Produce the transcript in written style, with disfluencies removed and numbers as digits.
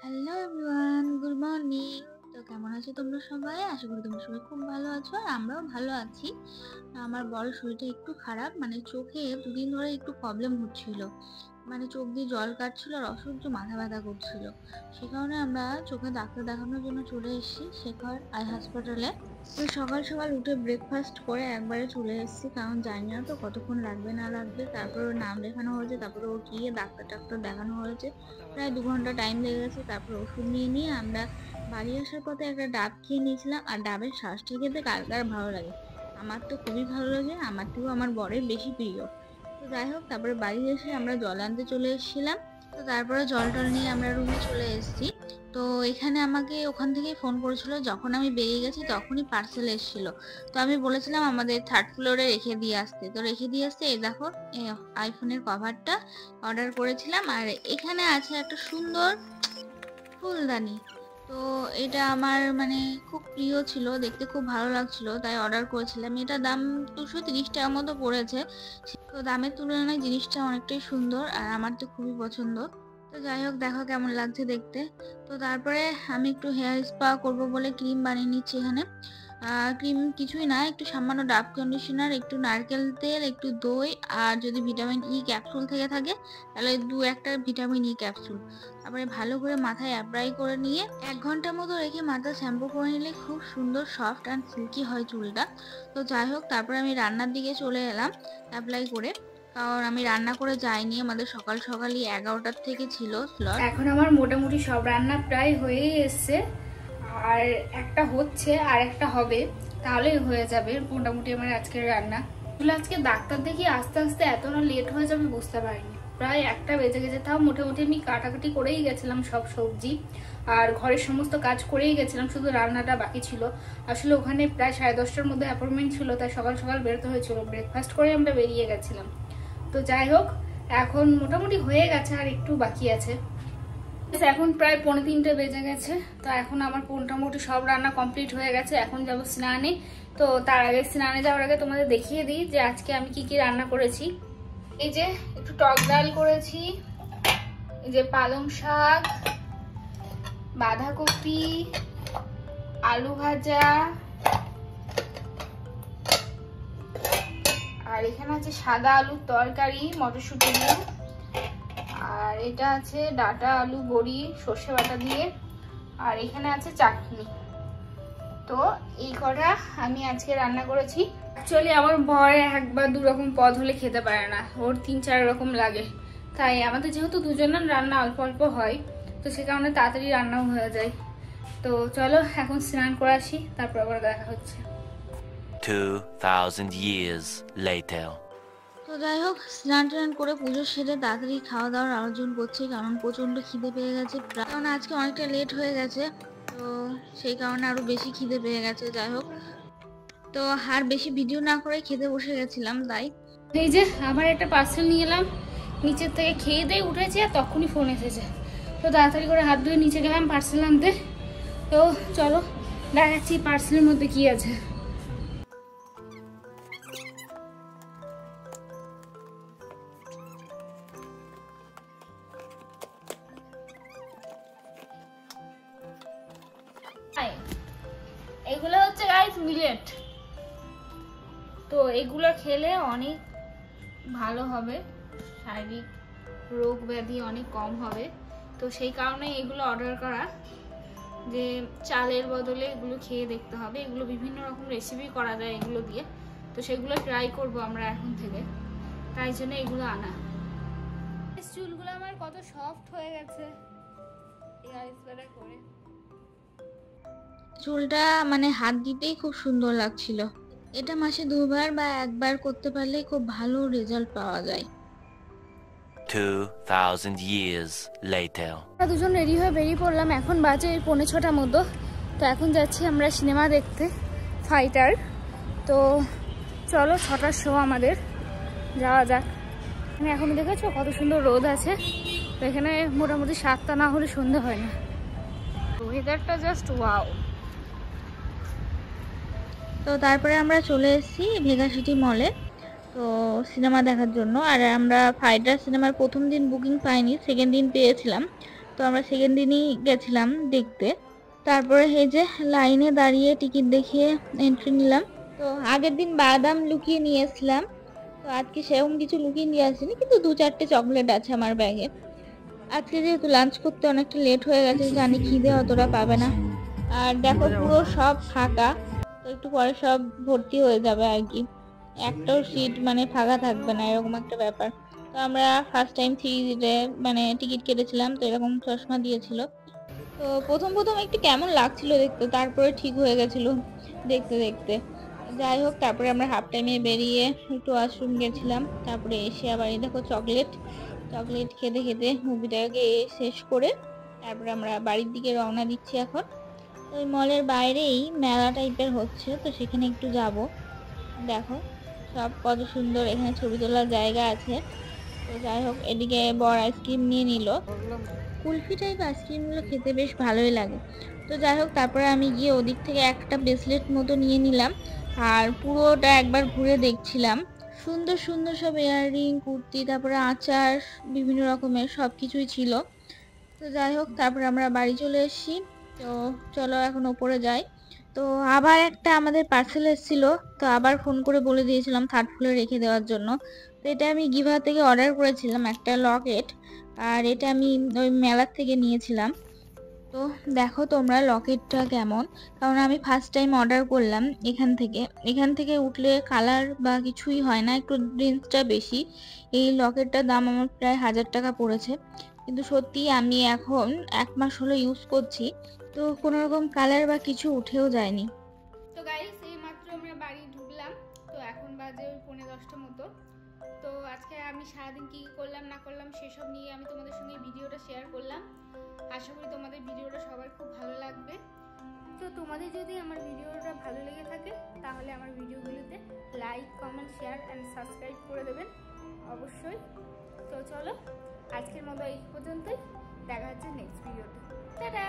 Hello everyone, good morning. তো কেমন আছো তোমরা সবাই? আশা করি তোমরা সবাই খুব ভালো আছো আর আমরাও ভালো আছি। আমার বড় শরীরটা একটু খারাপ, মানে চোখে দুদিন ধরে একটু প্রবলেম হচ্ছিল, মানে চোখ দিয়ে জল কাটছিল আর অসহ্য মাথা ব্যথা করছিল। সে কারণে আমরা চোখে ডাক্তার দেখানোর জন্য চলে এসেছি শেখর আই হাসপাতালে। তো সকাল সকাল উঠে ব্রেকফাস্ট করে একবারে চলে এসেছি, কারণ জানি না তো কতক্ষণ লাগবে না লাগবে। তারপর ওর নাম লেখানো হয়েছে, তারপরে ওর গিয়ে ডাক্তার দেখানো হয়েছে, প্রায় 2 ঘন্টা টাইম লেগে গেছে। তারপর ওষুধ নিয়ে আমরা বাড়ি আসার পথে একটা ডাব খেয়ে নিয়েছিলাম, আর ডাবের শ্বাসটা খেতে কার কার ভালো লাগে? আমার তো খুবই ভালো লাগে, আমার থেকেও আমার বরের বেশি প্রিয়। তো যাই হোক, তারপরে বাড়ি এসে আমরা জল আনতে চলে এসেছিলাম। তো তারপরে জল টল নিয়ে আমরা রুমে চলে এসেছি। তো এখানে আমাকে ওখান থেকেই ফোন করেছিল, যখন আমি বেরিয়ে গেছি তখনই পার্সেল এসেছিল। তো আমি বলেছিলাম আমাদের 3rd ফ্লোরে রেখে দিয়ে আসতে, তো রেখে দিয়ে আসতে। এই দেখো, আইফোনের কভারটা অর্ডার করেছিলাম, আর এখানে আছে একটা সুন্দর ফুলদানি। তো এটা আমার মানে খুব প্রিয় ছিল, দেখতে খুব ভালো লাগছিল, তাই অর্ডার করেছিলাম। এটা দাম 230 টাকা মতো পড়েছে। তো দামের তুলনায় জিনিসটা অনেকটাই সুন্দর আর আমার তো খুবই পছন্দ। তো যাই হোক, দেখো কেমন লাগছে দেখতে। তো তারপরে আমি একটু হেয়ার স্পা করব বলে ক্রিম বানিয়ে নিচ্ছি এখানে। ক্রিম কিছুই না, একটু সামান্য ডাব কন্ডিশনার, একটু নারকেল তেল, একটু দই, আর যদি ভিটামিন ই ক্যাপসুল থেকে থাকে তাহলে একটা ভিটামিন ই ক্যাপসুল। তারপরে ভালো করে মাথায় অ্যাপ্লাই করে নিয়ে 1 ঘন্টা মতো রেখে মাথা শ্যাম্পু করে নিলে খুব সুন্দর সফট অ্যান্ড সিল্কি হয় চুলটা। তো যাই হোক, তারপরে আমি রান্নার দিকে চলে এলাম অ্যাপ্লাই করে, কারণ আমি রান্না করে যাইনি, আমাদের সকাল সকালই 11টার থেকে ছিল স্লট। এখন আমার মোটামুটি সব রান্না প্রায় হয়েই এসছে, আর একটা হচ্ছে আর একটা হবে, তাহলেই হয়ে যাবে মোটামুটি আমার আজকের রান্না। আসলে আজকে ডাক্তার দেখি আস্তে আস্তে এত না লেট হয়ে যাবে বুঝতে পারিনি, প্রায় 1টা বেজে গেছে। তাও মোটামুটি আমি কাটাকাটি করেই গেছিলাম সব সবজি, আর ঘরের সমস্ত কাজ করেই গেছিলাম, শুধু রান্নাটা বাকি ছিল। আসলে ওখানে প্রায় 10:30টার মধ্যে অ্যাপয়েন্টমেন্ট ছিল, তাই সকাল সকাল বেরোতে হয়েছিল, ব্রেকফাস্ট করে আমরা বেরিয়ে গেছিলাম। তো যাই হোক, এখন মোটামুটি হয়ে গেছে, আর একটু বাকি আছে। এখন প্রায় 2:45 বেজে গেছে। তো এখন আমার মোটামুটি সব রান্না কমপ্লিট হয়ে গেছে, এখন যাব স্নানে। তো তার আগে, স্নানে যাওয়ার আগে তোমাদের দেখিয়ে দিই যে আজকে আমি কি কি রান্না করেছি। এই যে একটু টক ডাল করেছি, এই যে পালং শাক, বাঁধাকপি, আলু ভাজা, আর এখানে আছে সাদা আলুর তরকারি মটরশুঁটি দিয়ে, আর এটা আছে ডাটা আলু বড়ি সর্ষে বাটা দিয়ে, আর এখানে আছে চাটনি। তো এই কটা আমি আজকে রান্না করেছি। অ্যাকচুয়ালি আমার বর 1 বা 2 রকম পদ হলে খেতে পারে না, ওর 3-4 রকম লাগে। তাই আমাদের যেহেতু দুজনের রান্না অল্প অল্প হয়, তো সে কারণে তাড়াতাড়ি রান্নাও হয়ে যায়। তো চলো এখন স্নান করে আসি, তারপর আবার দেখা হচ্ছে। 2000 years later. তো যাই হোক, স্নান টান করে পুজো সেরে তাড়াতাড়ি খাওয়া দাওয়ার আয়োজন করছি, কারণ প্রচন্ড খিদে পেয়ে গেছে, কারণ আজকে অনেকটা লেট হয়ে গেছে। তো সেই কারণে আরো বেশি খিদে পেয়ে গেছে। যাই হোক, তো আর বেশি ভিডিও না করে খেতে বসে গেছিলাম তাই। এই যে আবার একটা পার্সেল নিয়ে এলাম, নিচের থেকে খেয়ে দিয়ে উঠেছি আর তখনই ফোন এসেছে। তো তাড়াতাড়ি করে হাত ধুয়ে নিচে গেলাম পার্সেল আনতে। তো চলো দেখাচ্ছি পার্সেলের মধ্যে কি আছে। এগুলো হচ্ছে গাইস মিলেট। তো এগুলো খেলে অনেক ভালো হবে, শারীরিক রোগ ব্যাধি অনেক কম হবে। তো সেই কারণে এগুলো অর্ডার করা, যে চালের বদলে এগুলো খেয়ে দেখতে হবে। এগুলো বিভিন্ন রকম রেসিপি করা যায় এগুলো দিয়ে, তো সেগুলো ট্রাই করব আমরা এখন থেকে, তাই জন্য এগুলো আনা। চুলগুলো আমার কত সফট হয়ে গেছে হেয়ার স্প্রে করে। চুলটা মানে হাত দিতেই খুব সুন্দর লাগছিল। এটা মাসে 2বার বা 1বার করতে পারলে খুব ভালো রেজাল্ট পাওয়া যায়। 2000 years later. আমরা দুজন রেডি হয়ে বেরিয়ে পড়লাম, এখন বাজে 5:45 মতো। তো এখন যাচ্ছি আমরা সিনেমা দেখতে, ফাইটার। তো চলো, 6টার শো আমাদের, যাওয়া যাক। মানে এখন দেখেছো কত সুন্দর রোদ আছে, তো এখানে মোটামুটি 7টা না হলে সন্ধে হয় না। ওয়েদারটা জাস্ট ওয়াও। তো তারপরে আমরা চলে এসেছি ভেগা সিটি মলে, তো সিনেমা দেখার জন্য। আর আমরা ফাইটার সিনেমার প্রথম দিন বুকিং পাইনি, সেকেন্ড দিন পেয়েছিলাম। তো আমরা সেকেন্ড দিনই গেছিলাম দেখতে। তারপরে এই যে লাইনে দাঁড়িয়ে টিকিট দেখিয়ে এন্ট্রি নিলাম। তো আগের দিন বাদাম লুকিয়ে নিয়ে এসেছিলাম, তো আজকে সেরকম কিছু লুকিয়ে নিয়ে আসিনি, কিন্তু 2-4টে চকলেট আছে আমার ব্যাগে। আজকে যেহেতু লাঞ্চ করতে অনেকটা লেট হয়ে গেছে, জানি খিদে অতটা পাবে না। আর দেখো পুরো সব ফাঁকা, তো একটু পরে সব ভর্তি হয়ে যাবে আর কি, একটাও সিট মানে ফাঁকা থাকবে না, এরকম একটা ব্যাপার। তো আমরা ফার্স্ট টাইম 3D মানে টিকিট কেটেছিলাম, তো এরকম চশমা দিয়েছিল। তো প্রথম প্রথম একটু কেমন লাগছিল দেখতে, তারপরে ঠিক হয়ে গেছিল দেখতে দেখতে। যাই হোক, তারপরে আমরা হাফ টাইমে বেরিয়ে একটু ওয়াশরুম গেছিলাম, তারপরে এসে আবার এই দেখো চকলেট খেতে খেতে মুভিটাকে শেষ করে তারপরে আমরা বাড়ির দিকে রওনা দিচ্ছি এখন। ওই মলের বাইরেই মেলা টাইপের হচ্ছে, তো সেখানে একটু যাব। দেখো সব কত সুন্দর, এখানে ছবি তোলার জায়গা আছে। তো যাই হোক, এদিকে বর আইসক্রিম নিয়ে নিল। কুলফি টাইপ আইসক্রিমগুলো খেতে বেশ ভালোই লাগে। তো যাই হোক, তারপরে আমি গিয়ে ওদিক থেকে একটা ব্রেসলেট মতো নিয়ে নিলাম, আর পুরোটা একবার ঘুরে দেখছিলাম। সুন্দর সুন্দর সব ইয়াররিং, কুর্তি, তারপরে আচার, বিভিন্ন রকমের সব কিছুই ছিল। তো যাই হোক, তারপরে আমরা বাড়ি চলে এসেছি। তো চলো এখন ওপরে যাই। তো আবার একটা আমাদের পার্সেল এসেছিল, তো আবার ফোন করে বলে দিয়েছিলাম 3rd ফ্লোরে রেখে দেওয়ার জন্য। তো এটা আমি গিভা থেকে অর্ডার করেছিলাম, একটা লকেট, আর এটা আমি ওই মেলার থেকে নিয়েছিলাম। তো দেখো তোমরা লকেটটা কেমন, কারণ আমি ফার্স্ট টাইম অর্ডার করলাম এখান থেকে উঠলে কালার বা কিছুই হয় না, একটু রেঞ্জটা বেশি। এই লকেটটার দাম আমার প্রায় 1000 টাকা পড়েছে, কিন্তু সত্যি আমি এখন 1 মাস হলো ইউজ করছি, তো কোনো রকম কালার বা কিছু উঠেও যায়নি। তো গাইস, এই মাত্র আমরা বাড়ি ঢুকলাম, তো এখন বাজে ওই 9:45 মতো। তো আজকে আমি সারাদিন কী কী করলাম না করলাম সেসব নিয়ে আমি তোমাদের সঙ্গে ভিডিওটা শেয়ার করলাম। আশা করি তোমাদের ভিডিওটা সবার খুব ভালো লাগবে। তো তোমাদের যদি আমার ভিডিওটা ভালো লেগে থাকে তাহলে আমার ভিডিওগুলোতে like, comment, share and subscribe করে দেবেন অবশ্যই। তো চলো, আজকের মতো এই পর্যন্তই, দেখা হচ্ছে নেক্সট ভিডিওতে। টাটা।